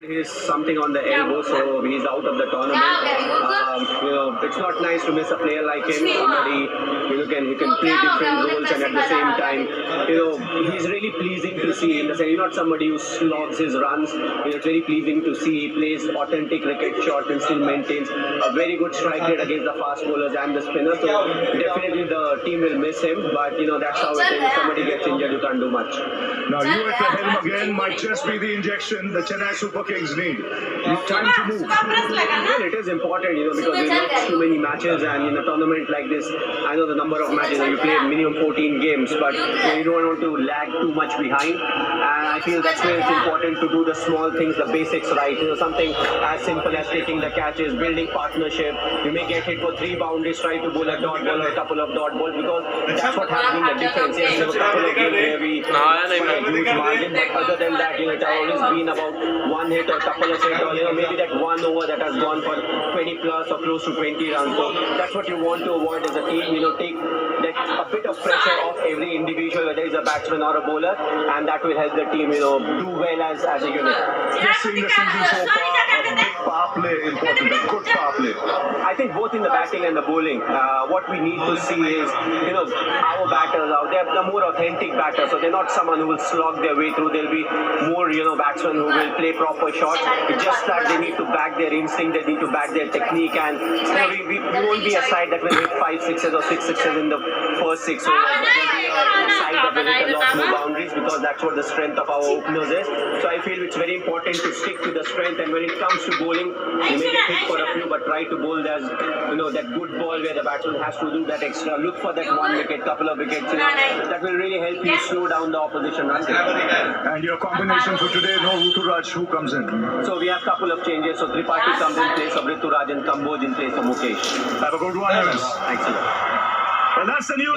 He's something on the elbow, so he's out of the tournament. It's not nice to miss a player like him. Somebody who can play different roles, and at the same time, he's really pleasing to see. In the sense, he's not somebody who slogs his runs. It's very pleasing to see. He plays authentic cricket shots and still maintains a very good strike rate against the fast bowlers and the spinners. So definitely the team will miss him. But that's how it is. If somebody gets injured, you can't do much. Now you at the helm again might just be the injection the Chennai Super Kings need. Time to move. Well, it is important, because there's not too many matches, and in a tournament like this, I know the number of matches, you play minimum 14 games, but you don't want to lag too much behind. And I feel that's where it's important to do the small things, the basics right. Something as simple as taking the catches, building partnership. You may get hit for 3 boundaries, try to bowl a dot ball or a couple of dot balls, because that's what has been the difference. Yes, there were a couple of games where we huge margin, but other than that, it has always been about one hit or a couple of hits, or maybe that one over that has gone for 20 plus or close to 20 runs. So that's what you want to avoid as a team. Take a bit of pressure off every individual, whether it's a batsman or a bowler, and that will help the team, do well as a unit. Just seeing the season so far, a big power play important, a good power play. I think both in the batting and the bowling, what we need to see is, our batters out there, the more authentic batters. So they're not someone who will slog their way through. There'll be more, batsmen who will play proper shots. It's just that they need to back their instinct, they need to back their technique, and we won't be a side that will hit 5 sixes or 6 sixes in the first 6 overs. But we'll be a side that will hit a lot more boundaries, because that's what the strength of our openers is. So I feel it's very important to stick to the strength, and when it comes to bowling, you may get hit for a few, but try to bowl as that good ball where the batsman has to do that extra. Look for that 1 wicket, couple of wickets. That will really help you slow down the opposition run. And your combination for today, no Ruturaj, who comes in? So we have a couple of changes. So Tripathi comes in place of Ruturaj and Kamboj in place of Mukesh. Have a good one, Evans. Thanks a lot. Well, that's the news.